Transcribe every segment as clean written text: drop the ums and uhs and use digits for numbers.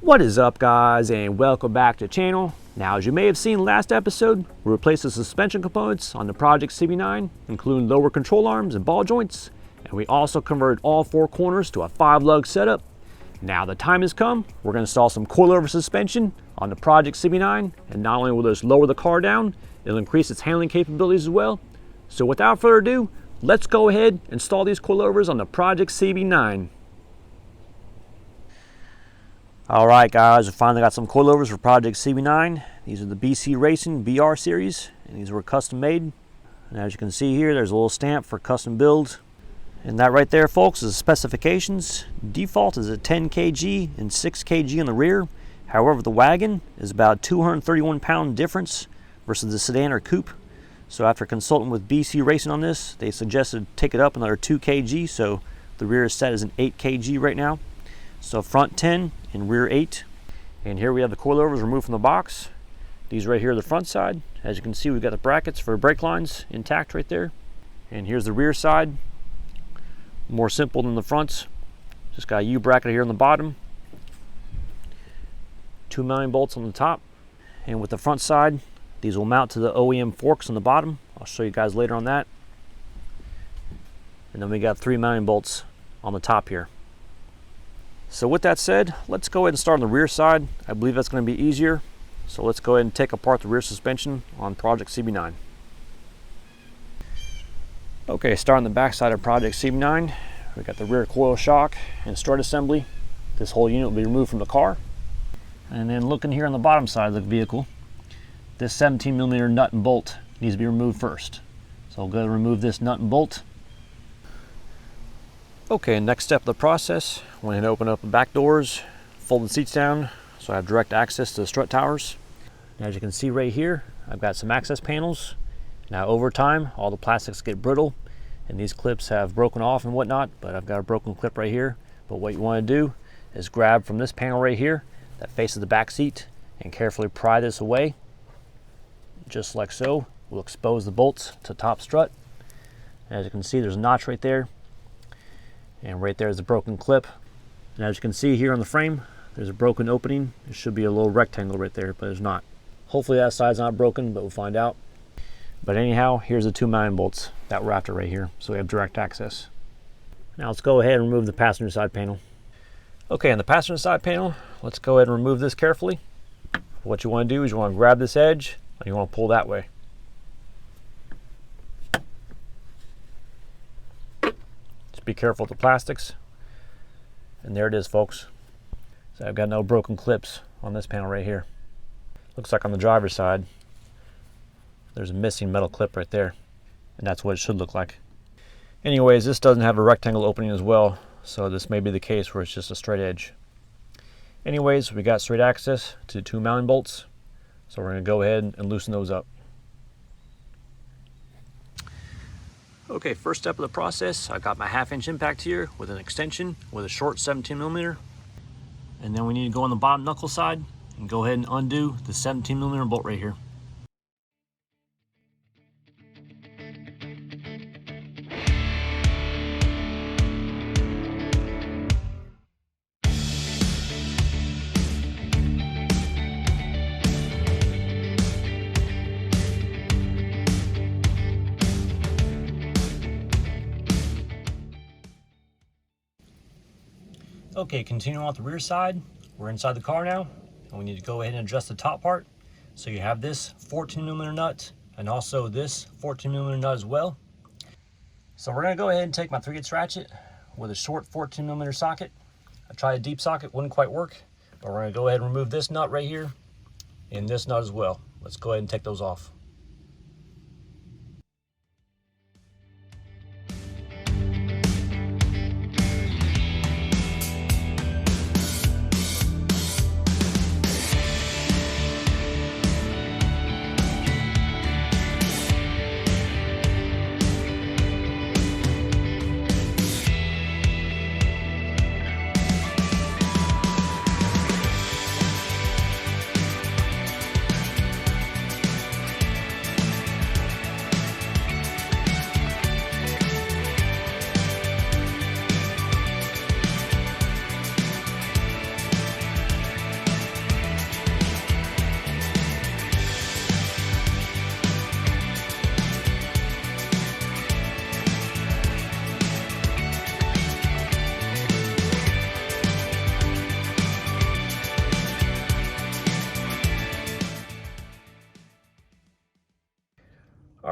What is up, guys, and welcome back to the channel. Now, as you may have seen last episode, we replaced the suspension components on the Project CB9, including lower control arms and ball joints, and we also converted all four corners to a 5-lug setup. Now the time has come. We're going to install some coilover suspension on the Project CB9, and not only will this lower the car down, it'll increase its handling capabilities as well. So without further ado, let's go ahead and install these coilovers on the Project CB9. All right, guys, we finally got some coilovers for Project CB9. These are the BC Racing BR series, and these were custom made. And as you can see here, there's a little stamp for custom build. And that right there, folks, is the specifications. Default is at 10 kg and 6 kg on the rear. However, the wagon is about 231 pound difference versus the sedan or coupe. So after consulting with BC Racing on this, they suggested take it up another 2 kg. So the rear is set as an 8 kg right now. So front 10 and rear 8. And here we have the coilovers removed from the box. These right here are the front side. As you can see, we've got the brackets for brake lines intact right there. And here's the rear side. More simple than the fronts. Just got a U bracket here on the bottom. 2 mounting bolts on the top. And with the front side, these will mount to the OEM forks on the bottom. I'll show you guys later on that. And then we got 3 mounting bolts on the top here. So with that said, let's go ahead and start on the rear side. I believe that's going to be easier. So let's go ahead and take apart the rear suspension on Project CB9. Okay, starting the back side of Project CB9, we got the rear coil shock and strut assembly. This whole unit will be removed from the car. And then looking here on the bottom side of the vehicle, this 17mm nut and bolt needs to be removed first. So I'll go ahead and remove this nut and bolt. Okay, next step of the process, I went ahead and open up the back doors, fold the seats down so I have direct access to the strut towers. And as you can see right here, I've got some access panels. Now over time, all the plastics get brittle and these clips have broken off and whatnot, but I've got a broken clip right here. But what you want to do is grab from this panel right here that faces the back seat and carefully pry this away, just like so. We'll expose the bolts to top strut. As you can see, there's a notch right there. And right there is a broken clip. And as you can see here on the frame, there's a broken opening. There should be a little rectangle right there, but there's not. Hopefully that side's not broken, but we'll find out. But anyhow, here's the 2 mounting bolts that we're after right here, so we have direct access. Now let's go ahead and remove the passenger side panel. Okay, on the passenger side panel, let's go ahead and remove this carefully. What you want to do is you want to grab this edge and you want to pull that way. Be careful with the plastics. And there it is, folks. So I've got no broken clips on this panel right here. Looks like on the driver's side there's a missing metal clip right there, and that's what it should look like. Anyways, this doesn't have a rectangle opening as well, so this may be the case where it's just a straight edge. Anyways, we got straight access to 2 mounting bolts, so we're going to go ahead and loosen those up. Okay, first step of the process, I got my 1/2-inch impact here with an extension with a short 17mm. And then we need to go on the bottom knuckle side and go ahead and undo the 17mm bolt right here. Okay, continuing on the rear side, we're inside the car now, and we need to go ahead and adjust the top part. So you have this 14mm nut and also this 14mm nut as well. So we're going to go ahead and take my 3/8 ratchet with a short 14mm socket. I tried a deep socket, wouldn't quite work, but we're going to go ahead and remove this nut right here and this nut as well. Let's go ahead and take those off.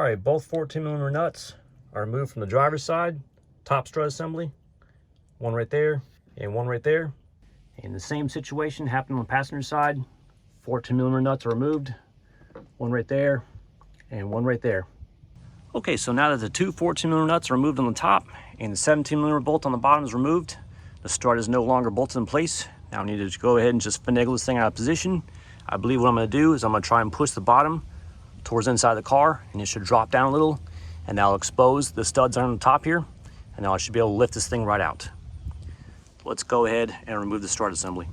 All right, both 14mm nuts are removed from the driver's side, top strut assembly. One right there and one right there. And the same situation happened on the passenger side. 14mm nuts are removed, one right there and one right there. Okay, so now that the two 14mm nuts are removed on the top and the 17mm bolt on the bottom is removed, the strut is no longer bolted in place. Now I need to go ahead and just finagle this thing out of position. I believe what I'm gonna do is I'm gonna try and push the bottom towards the inside of the car, and it should drop down a little, and that'll expose the studs on the top here, and now I should be able to lift this thing right out. Let's go ahead and remove the strut assembly.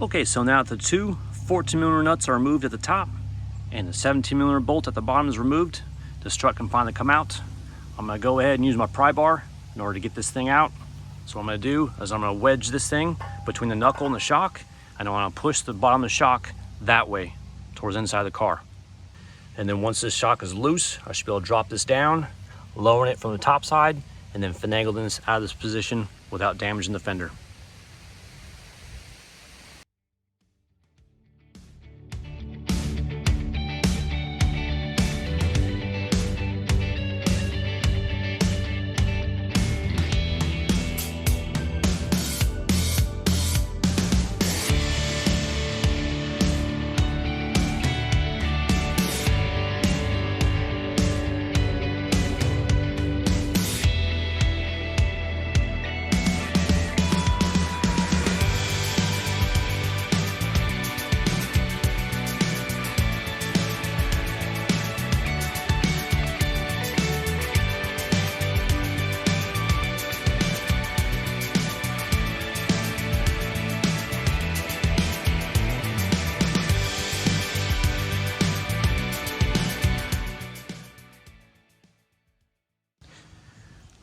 Okay, so now that the two 14mm nuts are removed at the top and the 17mm bolt at the bottom is removed, the strut can finally come out. I'm gonna go ahead and use my pry bar in order to get this thing out. So what I'm gonna do is I'm gonna wedge this thing between the knuckle and the shock, and I wanna push the bottom of the shock that way towards the inside of the car. And then once this shock is loose, I should be able to drop this down, lowering it from the top side, and then finagle this out of this position without damaging the fender.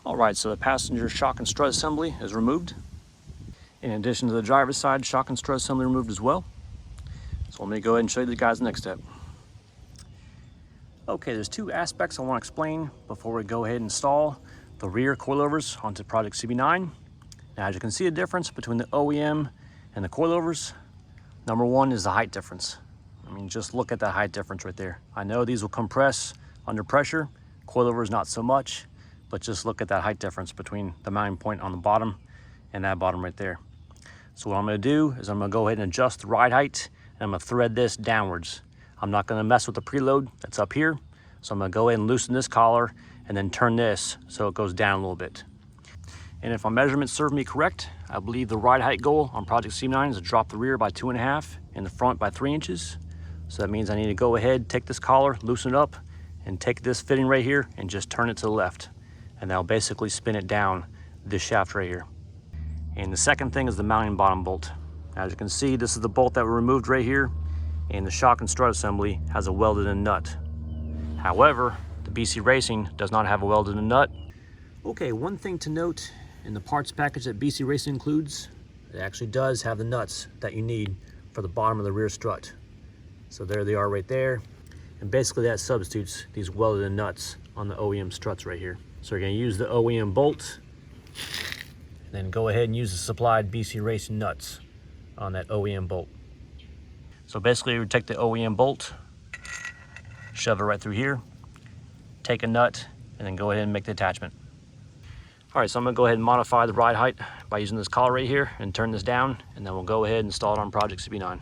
All right, so the passenger shock and strut assembly is removed. In addition to the driver's side shock and strut assembly removed as well. So let me go ahead and show you the guys the next step. Okay, there's two aspects I want to explain before we go ahead and install the rear coilovers onto Project CB9. Now, as you can see, a difference between the OEM and the coilovers. Number one is the height difference. I mean, just look at that height difference right there. I know these will compress under pressure, coilovers not so much, but just look at that height difference between the mounting point on the bottom and that bottom right there. So what I'm gonna do is I'm gonna go ahead and adjust the ride height, and I'm gonna thread this downwards. I'm not gonna mess with the preload that's up here. So I'm gonna go ahead and loosen this collar and then turn this so it goes down a little bit. And if my measurements serve me correct, I believe the ride height goal on Project CB9 is to drop the rear by 2.5 and the front by 3 inches. So that means I need to go ahead, take this collar, loosen it up, and take this fitting right here and just turn it to the left. And that'll basically spin it down this shaft right here. And the second thing is the mounting bottom bolt. As you can see, this is the bolt that we removed right here, and the shock and strut assembly has a welded in nut. However, the BC Racing does not have a welded in nut. Okay, one thing to note in the parts package that BC Racing includes, it actually does have the nuts that you need for the bottom of the rear strut. So there they are right there. And basically that substitutes these welded in nuts on the OEM struts right here. So you're gonna use the OEM bolt, and then go ahead and use the supplied BC Racing nuts on that OEM bolt. So basically we take the OEM bolt, shove it right through here, take a nut, and then go ahead and make the attachment. All right, so I'm gonna go ahead and modify the ride height by using this collar right here and turn this down, and then we'll go ahead and install it on Project CB9.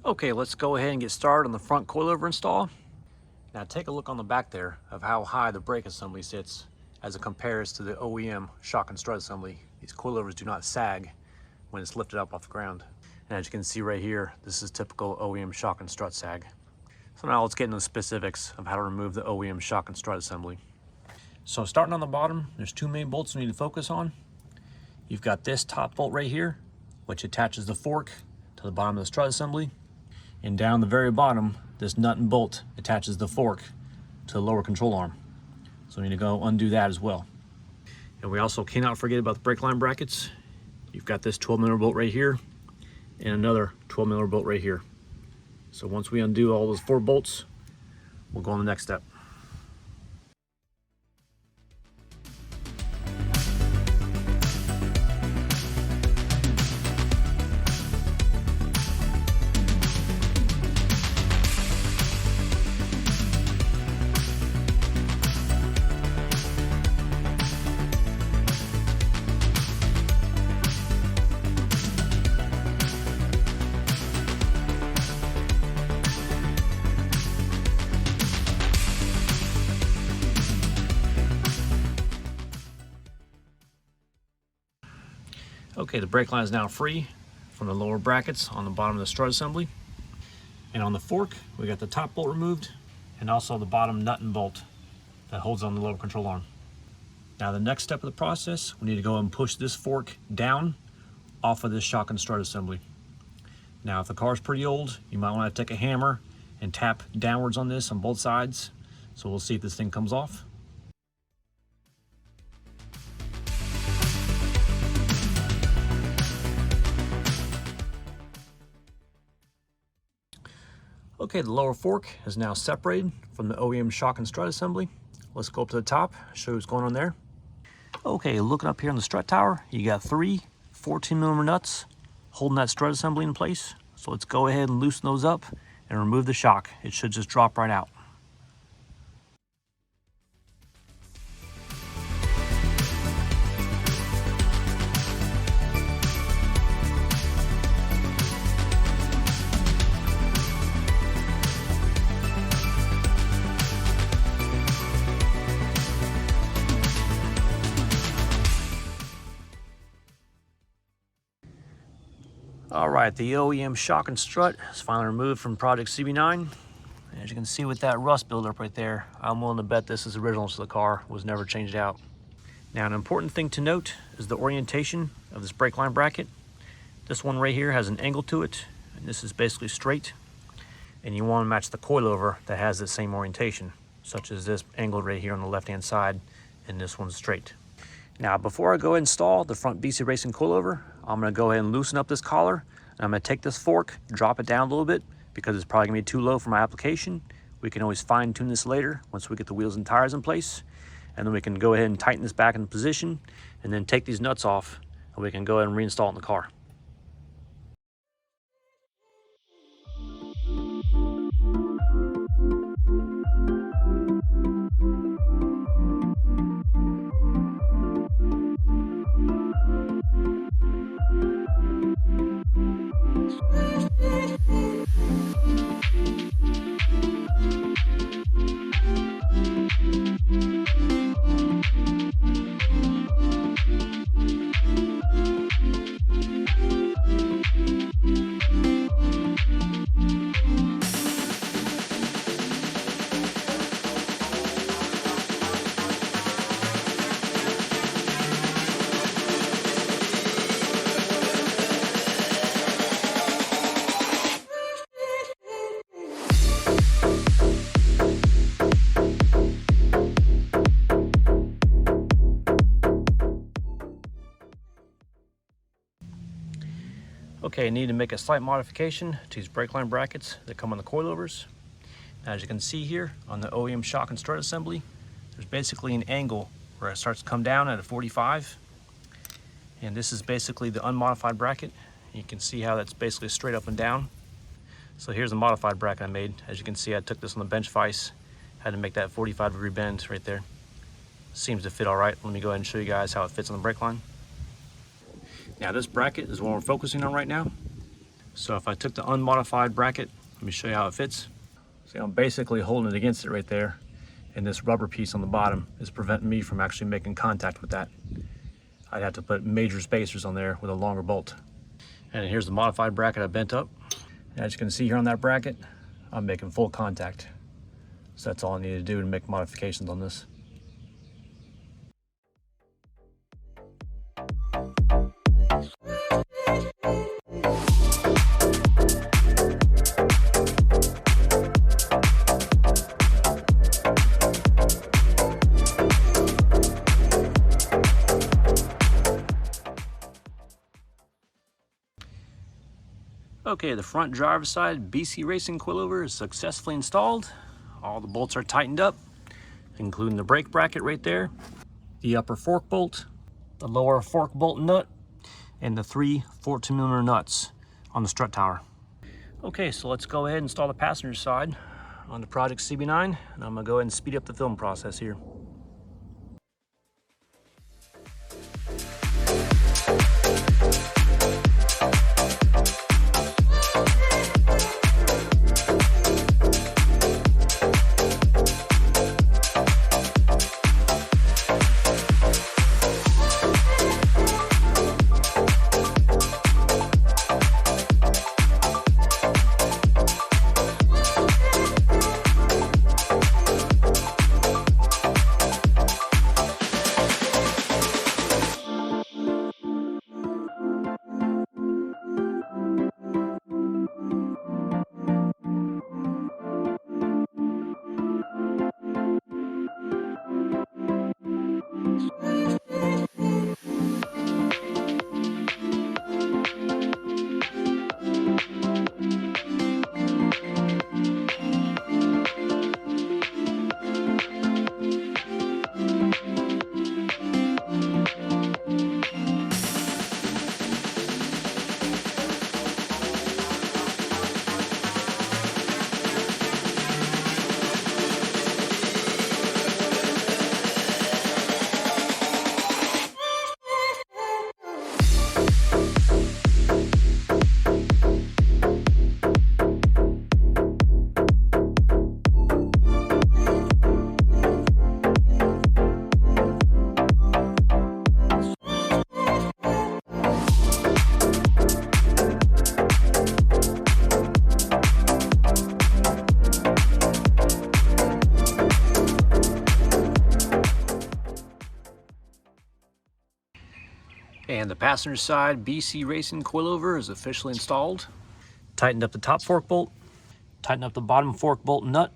Okay, let's go ahead and get started on the front coilover install. Now take a look on the back there of how high the brake assembly sits as it compares to the OEM shock and strut assembly. These coilovers do not sag when it's lifted up off the ground. And as you can see right here, this is typical OEM shock and strut sag. So now let's get into the specifics of how to remove the OEM shock and strut assembly. So starting on the bottom, there's two main bolts we need to focus on. You've got this top bolt right here, which attaches the fork to the bottom of the strut assembly. And down the very bottom, this nut and bolt attaches the fork to the lower control arm. So we need to go undo that as well. And we also cannot forget about the brake line brackets. You've got this 12mm bolt right here and another 12mm bolt right here. So once we undo all those 4 bolts, we'll go on the next step. Okay, the brake line is now free from the lower brackets on the bottom of the strut assembly. And on the fork, we got the top bolt removed and also the bottom nut and bolt that holds on the lower control arm. Now the next step of the process, we need to go and push this fork down off of this shock and strut assembly. Now if the car is pretty old, you might want to take a hammer and tap downwards on this on both sides. So we'll see if this thing comes off. Okay, the lower fork is now separated from the OEM shock and strut assembly. Let's go up to the top, show you what's going on there. Okay, looking up here on the strut tower, you got 3 14mm nuts holding that strut assembly in place. So let's go ahead and loosen those up and remove the shock. It should just drop right out. All right, the OEM shock and strut is finally removed from Project CB9. As you can see with that rust buildup right there, I'm willing to bet this is original to the car, was never changed out. Now, an important thing to note is the orientation of this brake line bracket. This one right here has an angle to it, and this is basically straight. And you want to match the coilover that has the same orientation, such as this angle right here on the left-hand side, and this one's straight. Now, before I go install the front BC Racing coilover, I'm gonna go ahead and loosen up this collar. And I'm gonna take this fork, drop it down a little bit because it's probably gonna be too low for my application. We can always fine tune this later once we get the wheels and tires in place. And then we can go ahead and tighten this back in position and then take these nuts off and we can go ahead and reinstall it in the car. Okay, I need to make a slight modification to these brake line brackets that come on the coilovers. Now, as you can see here on the OEM shock and strut assembly, there's basically an angle where it starts to come down at a 45. And this is basically the unmodified bracket. You can see how that's basically straight up and down. So here's the modified bracket I made. As you can see, I took this on the bench vise, had to make that 45-degree bend right there. Seems to fit all right. Let me go ahead and show you guys how it fits on the brake line. Now this bracket is what we're focusing on right now. So if I took the unmodified bracket, let me show you how it fits. See, I'm basically holding it against it right there, and this rubber piece on the bottom is preventing me from actually making contact with that. I'd have to put major spacers on there with a longer bolt. And here's the modified bracket I bent up. And as you can see here on that bracket, I'm making full contact. So that's all I need to do to make modifications on this. Okay, the front driver's side BC Racing coilover is successfully installed. All the bolts are tightened up, including the brake bracket right there, the upper fork bolt, the lower fork bolt nut, and the 3 14mm nuts on the strut tower. Okay, so let's go ahead and install the passenger side on the Project CB9, and I'm gonna go ahead and speed up the film process here. And the passenger side BC Racing coilover is officially installed. Tightened up the top fork bolt, tightened up the bottom fork bolt and nut.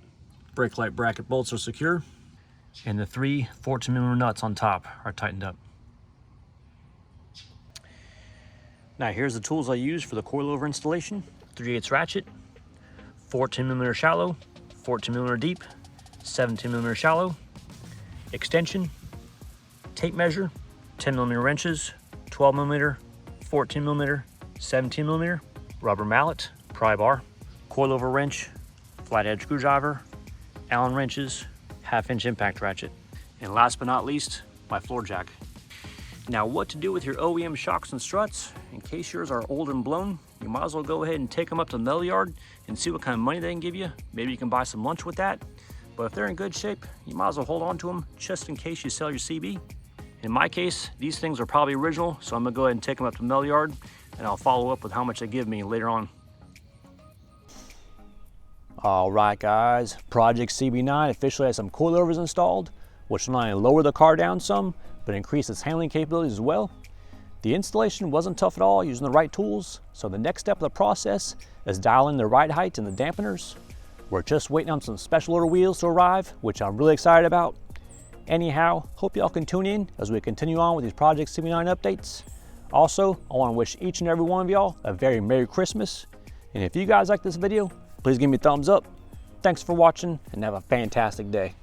Brake light bracket bolts are secure, and the 3 14mm nuts on top are tightened up. Now here's the tools I use for the coilover installation. 3/8 ratchet, 14mm shallow, 14mm deep, 17mm shallow, extension, tape measure, 10mm wrenches, 12mm, 14mm, 17mm, rubber mallet, pry bar, coilover wrench, flathead screwdriver, Allen wrenches, 1/2-inch impact ratchet, and last but not least, my floor jack. Now, what to do with your OEM shocks and struts? In case yours are old and blown, you might as well go ahead and take them up to the metal yard and see what kind of money they can give you. Maybe you can buy some lunch with that. But if they're in good shape, you might as well hold on to them just in case you sell your CB. In my case, these things are probably original, so I'm gonna go ahead and take them up to the metal yard, and I'll follow up with how much they give me later on. All right, guys, Project CB9 officially has some coilovers installed, which not only lower the car down some, but increase its handling capabilities as well. The installation wasn't tough at all using the right tools, so the next step of the process is dialing the ride height and the dampeners. We're just waiting on some special order wheels to arrive, which I'm really excited about. Anyhow, hope y'all can tune in as we continue on with these Project CB9 updates. Also, I want to wish each and every one of y'all a very Merry Christmas. And if you guys like this video, please give me a thumbs up. Thanks for watching and have a fantastic day.